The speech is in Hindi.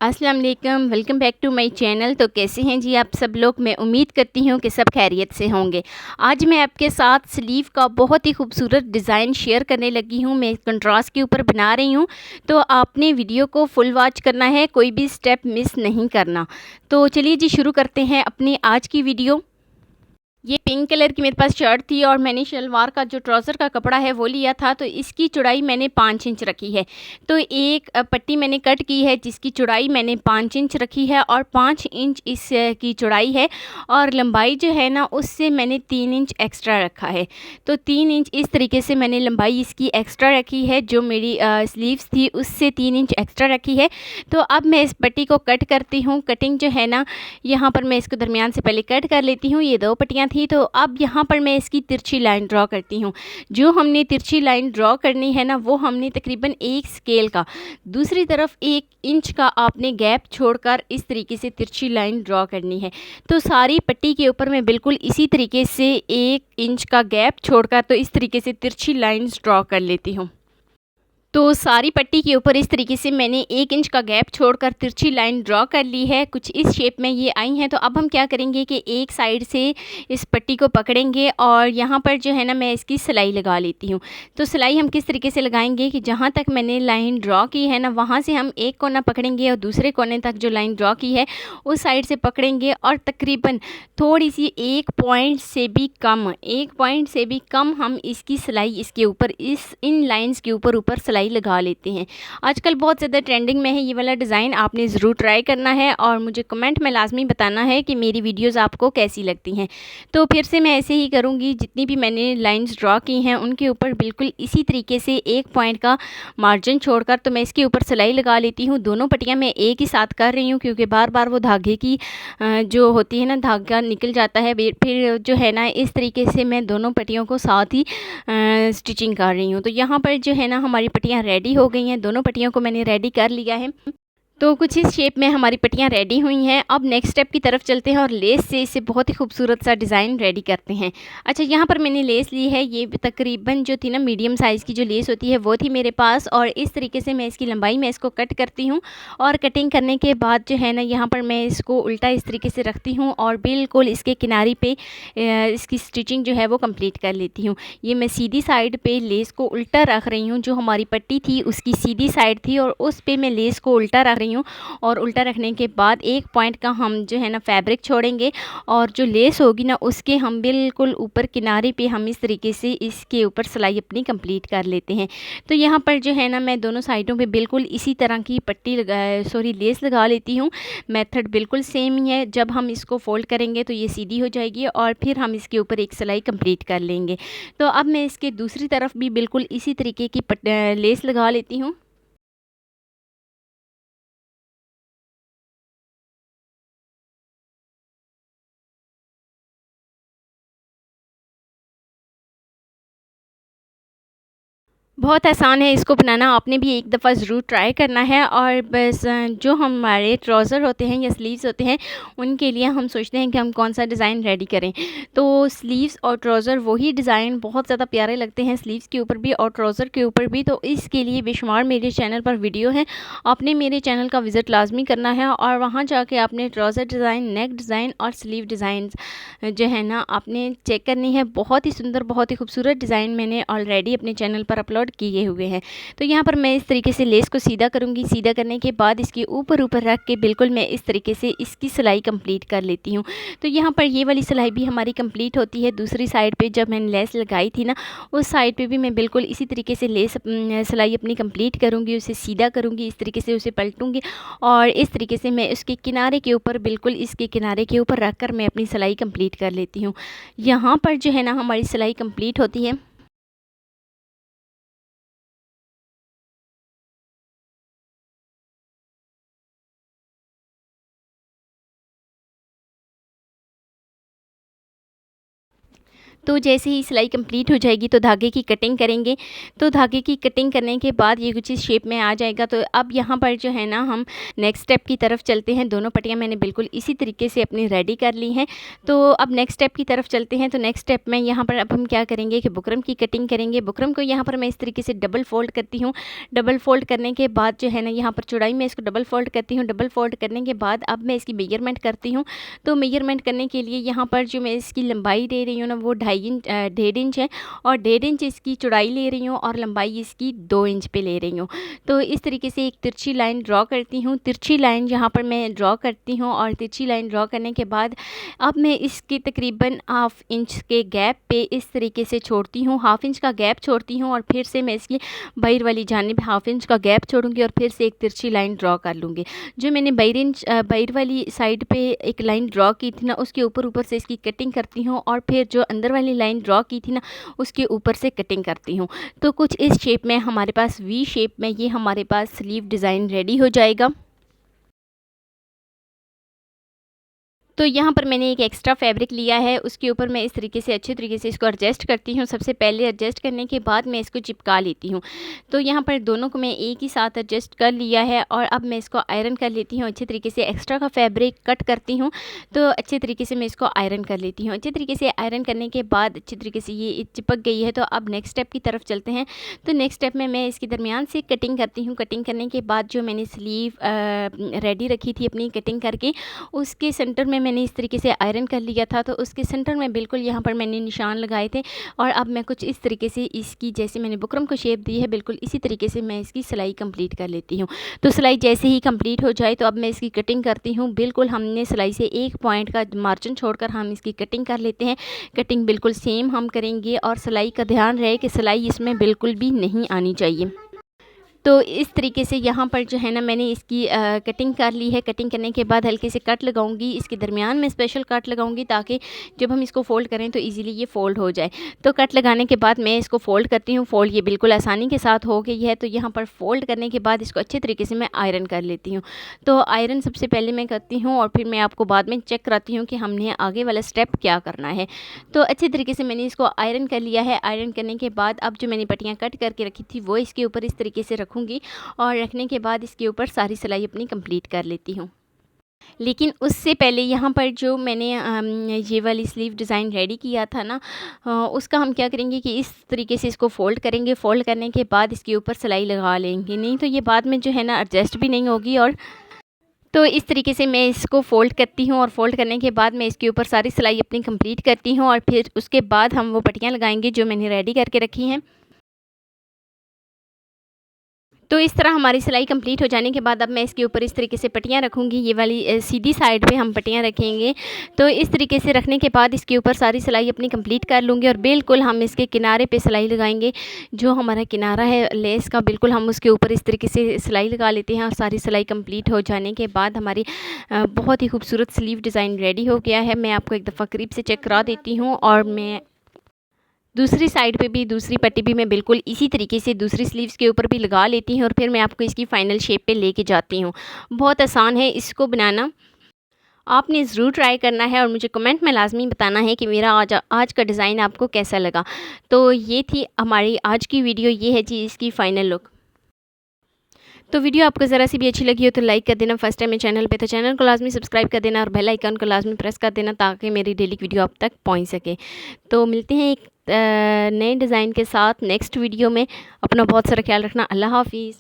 अस्सलाम वालेकुम, welcome back to my channel. तो कैसे हैं जी आप सब लोग? मैं उम्मीद करती हूँ कि सब खैरियत से होंगे। आज मैं आपके साथ स्लीव का बहुत ही खूबसूरत डिज़ाइन शेयर करने लगी हूँ। मैं कंट्रास्ट के ऊपर बना रही हूँ, तो आपने वीडियो को फुल वॉच करना है, कोई भी स्टेप मिस नहीं करना। तो चलिए जी शुरू करते हैं अपनी आज की वीडियो। ये पिंक कलर की मेरे पास शर्ट थी और मैंने शलवार का जो ट्राउज़र का कपड़ा है वो लिया था, तो इसकी चौड़ाई मैंने 5 इंच रखी है। तो एक पट्टी मैंने कट की है जिसकी चौड़ाई मैंने 5 इंच रखी है और 5 इंच इस की चौड़ाई है और लंबाई जो है ना उससे मैंने 3 इंच एक्स्ट्रा रखा है। तो 3 इंच इस तरीके से मैंने लंबाई इसकी एक्स्ट्रा रखी है, जो मेरी स्लीव्स थी उससे 3 इंच एक्स्ट्रा रखी है। तो अब मैं इस पट्टी को कट करती हूँ। कटिंग जो है ना, यहाँ पर मैं इसको दरमियान से पहले कट कर लेती हूँ। ये 2 पट्टियाँ थी, तो अब यहाँ पर मैं इसकी तिरछी लाइन ड्रॉ करती हूँ। जो हमने तिरछी लाइन ड्रॉ करनी है ना, वो हमने तकरीबन एक स्केल का दूसरी तरफ 1 इंच का आपने गैप छोड़कर इस तरीके से तिरछी लाइन ड्रॉ करनी है। तो सारी पट्टी के ऊपर मैं बिल्कुल इसी तरीके से 1 इंच का गैप छोड़कर तो इस तरीके से तिरछी लाइन्स ड्रॉ कर लेती हूँ। तो सारी पट्टी के ऊपर इस तरीके से मैंने 1 इंच का गैप छोड़कर तिरछी लाइन ड्रॉ कर ली है। कुछ इस शेप में ये आई हैं। तो अब हम क्या करेंगे कि एक साइड से इस पट्टी को पकड़ेंगे और यहाँ पर जो है ना मैं इसकी सिलाई लगा लेती हूँ। तो सिलाई हम किस तरीके से लगाएंगे कि जहाँ तक मैंने लाइन ड्रॉ की है ना, वहाँ से हम एक कोना पकड़ेंगे और दूसरे कोने तक जो लाइन ड्रॉ की है उस साइड से पकड़ेंगे और तकरीबन थोड़ी सी 1 पॉइंट से भी कम, 1 पॉइंट से भी कम हम इसकी सिलाई इसके ऊपर इन लाइंस के ऊपर सिलाई लगा लेते हैं। आजकल बहुत ज़्यादा ट्रेंडिंग में है ये वाला डिज़ाइन, आपने ज़रूर ट्राई करना है और मुझे कमेंट में लाजमी बताना है कि मेरी वीडियोस आपको कैसी लगती हैं। तो फिर से मैं ऐसे ही करूँगी, जितनी भी मैंने लाइंस ड्रॉ की हैं उनके ऊपर बिल्कुल इसी तरीके से 1 पॉइंट का मार्जिन छोड़कर तो मैं इसके ऊपर सिलाई लगा लेती हूँ। दोनों पट्टियाँ मैं एक ही साथ कर रही हूँ क्योंकि बार बार वो धागे की जो होती है ना, धागा निकल जाता है। फिर जो है ना इस तरीके से मैं दोनों पट्टियों को साथ ही स्टिचिंग कर रही हूँ। तो यहाँ पर जो है ना हमारी पट्टियाँ रेडी हो गई हैं, दोनों पट्टियों को मैंने रेडी कर लिया है। तो कुछ इस शेप में हमारी पट्टियाँ रेडी हुई हैं। अब नेक्स्ट स्टेप की तरफ चलते हैं और लेस से इसे बहुत ही खूबसूरत सा डिज़ाइन रेडी करते हैं। अच्छा, यहाँ पर मैंने लेस ली है, ये तकरीबन जो थी ना मीडियम साइज़ की जो लेस होती है वो थी मेरे पास, और इस तरीके से मैं इसकी लंबाई में इसको कट करती हूँ और कटिंग करने के बाद जो है ना यहाँ पर मैं इसको उल्टा इस तरीके से रखती हूँ और बिल्कुल इसके किनारे पे इसकी स्टिचिंग जो है वो कंप्लीट कर लेती हूँ। ये मैं सीधी साइड पे लेस को उल्टा रख रही हूँ, जो हमारी पट्टी थी उसकी सीधी साइड थी और उस पे मैं लेस को उल्टा रख रही हूँ। और उल्टा रखने के बाद 1 पॉइंट का हम जो है ना फैब्रिक छोड़ेंगे और जो लेस होगी ना उसके हम बिल्कुल ऊपर किनारे पे हम इस तरीके से इसके ऊपर सिलाई अपनी कंप्लीट कर लेते हैं। तो यहाँ पर जो है ना मैं दोनों साइडों पे बिल्कुल इसी तरह की पट्टी लेस लगा लेती हूँ। मेथड बिल्कुल सेम ही है। जब हम इसको फोल्ड करेंगे तो ये सीधी हो जाएगी और फिर हम इसके ऊपर एक सिलाई कंप्लीट कर लेंगे। तो अब मैं इसके दूसरी तरफ भी बिल्कुल इसी तरीके की लेस लगा लेती हूँ। बहुत आसान है इसको बनाना, आपने भी एक दफ़ा ज़रूर ट्राई करना है। और बस जो हमारे ट्राउज़र होते हैं या स्लीव्स होते हैं उनके लिए हम सोचते हैं कि हम कौन सा डिज़ाइन रेडी करें। तो स्लीव्स और ट्राउज़र वही डिज़ाइन बहुत ज़्यादा प्यारे लगते हैं, स्लीव्स के ऊपर भी और ट्राउज़र के ऊपर भी। तो इसके लिए बेशुमार मेरे चैनल पर वीडियो है, आपने मेरे चैनल का विज़िट लाजमी करना है और वहाँ जाके आपने ट्राउज़र डिज़ाइन, नेक डिज़ाइन और स्लीव डिज़ाइन जो है ना आपने चेक करनी है। बहुत ही सुंदर, बहुत ही खूबसूरत डिज़ाइन मैंने ऑलरेडी अपने चैनल पर अपलोड किए हुए हैं। तो यहाँ पर मैं इस तरीके से लेस को सीधा करूँगी। सीधा करने के बाद इसके ऊपर रख के बिल्कुल मैं इस तरीके से इसकी सिलाई कंप्लीट कर लेती हूँ। तो यहाँ पर ये वाली सिलाई भी हमारी कंप्लीट होती है। दूसरी साइड पे जब मैंने लेस लगाई थी ना, उस साइड पे भी मैं बिल्कुल इसी तरीके से लेस सिलाई अपनी कंप्लीट करूँगी, उसे सीधा करूँगी, इस तरीके से उसे पलटूँगी और इस तरीके से मैं उसके किनारे के ऊपर बिल्कुल इसके किनारे के ऊपर रख कर मैं अपनी सिलाई कंप्लीट कर लेती हूँ। यहाँ पर जो है ना हमारी सिलाई कंप्लीट होती है। तो जैसे ही सिलाई कंप्लीट हो जाएगी तो धागे की कटिंग करेंगे। तो धागे की कटिंग करने के बाद ये कुछ इस शेप में आ जाएगा। तो अब यहाँ पर जो है ना हम नेक्स्ट स्टेप की तरफ चलते हैं। दोनों पट्टियाँ मैंने बिल्कुल इसी तरीके से अपनी रेडी कर ली हैं। तो अब नेक्स्ट स्टेप की तरफ चलते हैं। तो नेक्स्ट स्टेप में यहाँ पर अब हम क्या करेंगे कि बुकरम की कटिंग करेंगे। बुकरम को यहाँ पर मैं इस तरीके से डबल फोल्ड करती हूँ। डबल फोल्ड करने के बाद जो है ना यहाँ पर चौड़ाई में इसको डबल फोल्ड करती हूँ। डबल फोल्ड करने के बाद अब मैं इसकी मेजरमेंट करती हूँ। तो मेजरमेंट करने के लिए यहाँ पर जो मैं इसकी लंबाई दे रही हूँ ना वो 1.5 इंच है और 1.5 इंच इसकी चौड़ाई ले रही हूँ और लंबाई इसकी 2 इंच पे ले रही हूँ। तो इस तरीके से एक तिरछी लाइन ड्रॉ करती हूँ। तिरछी लाइन यहाँ पर मैं ड्रॉ करती हूँ और तिरछी लाइन ड्रॉ करने के बाद अब मैं इसकी तकरीबन 1/2 इंच के गैप पे इस तरीके से छोड़ती हूँ। 1/2 इंच का गैप छोड़ती हूँ और फिर से मैं इसकी बाहर वाली जानिब 1/2 इंच का गैप छोड़ूंगी और फिर से एक तिरछी लाइन ड्रॉ कर लूँगी। जो मैंने बाहर वाली साइड पे एक लाइन ड्रॉ की थी ना उसके ऊपर से इसकी कटिंग करती हूँ और फिर जो अंदर वाली लाइन ड्रॉ की थी ना उसके ऊपर से कटिंग करती हूँ। तो कुछ इस शेप में हमारे पास वी शेप में ये हमारे पास स्लीव डिज़ाइन रेडी हो जाएगा। तो यहाँ पर मैंने एक एक्स्ट्रा फैब्रिक लिया है, उसके ऊपर मैं इस तरीके से अच्छे तरीके से इसको एडजस्ट करती हूँ। सबसे पहले एडजस्ट करने के बाद मैं इसको चिपका लेती हूँ। तो यहाँ पर दोनों को मैं एक ही साथ एडजस्ट कर लिया है और अब मैं इसको आयरन कर लेती हूँ। अच्छे तरीके से एक्स्ट्रा का फैब्रिक कट करती हूँ तो अच्छे तरीके से मैं इसको आयरन कर लेती हूँ। अच्छे तरीके से आयरन करने के बाद अच्छे तरीके से ये चिपक गई है। तो अब नेक्स्ट स्टेप की तरफ चलते हैं। तो नेक्स्ट स्टेप में मैं इसके दरमियान से कटिंग करती हूँ। कटिंग करने के बाद जो मैंने स्लीव रेडी रखी थी अपनी कटिंग करके उसके सेंटर में मैंने इस तरीके से आयरन कर लिया था। तो उसके सेंटर में बिल्कुल यहाँ पर मैंने निशान लगाए थे और अब मैं कुछ इस तरीके से इसकी जैसे मैंने बुकरम को शेप दी है बिल्कुल इसी तरीके से मैं इसकी सिलाई कंप्लीट कर लेती हूँ। तो सिलाई जैसे ही कंप्लीट हो जाए तो अब मैं इसकी कटिंग करती हूँ। बिल्कुल हमने सिलाई से 1 पॉइंट का मार्जिन छोड़कर हम इसकी कटिंग कर लेते हैं। कटिंग बिल्कुल सेम हम करेंगे और सिलाई का ध्यान रहे कि सिलाई इसमें बिल्कुल भी नहीं आनी चाहिए। तो इस तरीके से यहाँ पर जो है ना मैंने इसकी कटिंग कर ली है। कटिंग करने के बाद हल्के से कट लगाऊंगी। इसके दरमियान में स्पेशल कट लगाऊंगी ताकि जब हम इसको फ़ोल्ड करें तो इजीली ये फ़ोल्ड हो जाए। तो कट लगाने के बाद मैं इसको फ़ोल्ड करती हूँ। फ़ोल्ड ये बिल्कुल आसानी के साथ हो गई है। तो यहाँ पर फ़ोल्ड करने के बाद इसको अच्छे तरीके से मैं आयरन कर लेती हूँ। तो आयरन सबसे पहले मैं करती हूँ और फिर मैं आपको बाद में चेक कराती हूँ कि हमने आगे वाला स्टेप क्या करना है। तो अच्छे तरीके से मैंने इसको आयरन कर लिया है। आयरन करने के बाद अब जो मैंने पट्टियाँ कट करके रखी थी वो इसके ऊपर इस तरीके से रखूँगी और रखने के बाद इसके ऊपर सारी सिलाई अपनी कंप्लीट कर लेती हूँ। लेकिन उससे पहले यहाँ पर जो मैंने ये वाली स्लीव डिज़ाइन रेडी किया था ना उसका हम क्या करेंगे कि इस तरीके से इसको फ़ोल्ड करेंगे। फ़ोल्ड करने के बाद इसके ऊपर सिलाई लगा लेंगे, नहीं तो ये बाद में जो है ना एडजस्ट भी नहीं होगी। और तो इस तरीके से मैं इसको फ़ोल्ड करती हूँ और फ़ोल्ड करने के बाद मैं इसके ऊपर सारी सिलाई अपनी कंप्लीट करती हूँ और फिर उसके बाद हम वो पट्टियाँ लगाएंगे जो मैंने रेडी करके रखी हैं। तो इस तरह हमारी सिलाई कंप्लीट हो जाने के बाद अब मैं इसके ऊपर इस तरीके से पट्टियाँ रखूँगी। ये वाली सीधी साइड पे हम पट्टियाँ रखेंगे। तो इस तरीके से रखने के बाद इसके ऊपर सारी सिलाई अपनी कंप्लीट कर लूँगी और बिल्कुल हम इसके किनारे पे सिलाई लगाएंगे। जो हमारा किनारा है लेस का बिल्कुल हम उसके ऊपर इस तरीके से सिलाई लगा लेते हैं और सारी सिलाई कंप्लीट हो जाने के बाद हमारी बहुत ही खूबसूरत स्लीव डिज़ाइन रेडी हो गया है। मैं आपको एक दफ़ा करीब से चेक करा देती हूँ और मैं दूसरी साइड पे भी दूसरी पट्टी भी मैं बिल्कुल इसी तरीके से दूसरी स्लीव्स के ऊपर भी लगा लेती हूँ और फिर मैं आपको इसकी फ़ाइनल शेप पे लेके जाती हूँ। बहुत आसान है इसको बनाना, आपने ज़रूर ट्राई करना है और मुझे कमेंट में लाजमी बताना है कि मेरा आज का डिज़ाइन आपको कैसा लगा। तो ये थी हमारी आज की वीडियो, ये है जी इसकी फ़ाइनल लुक। तो वीडियो आपको ज़रा सी भी अच्छी लगी हो तो लाइक कर देना। फर्स्ट टाइम मेरे चैनल पे तो चैनल को लाजमी सब्सक्राइब कर देना और बेल आइकन को लाजमी प्रेस कर देना ताकि मेरी डेली वीडियो आप तक पहुंच सके। तो मिलते हैं एक नए डिज़ाइन के साथ नेक्स्ट वीडियो में। अपना बहुत सारा ख्याल रखना। अल्लाह हाफिज़।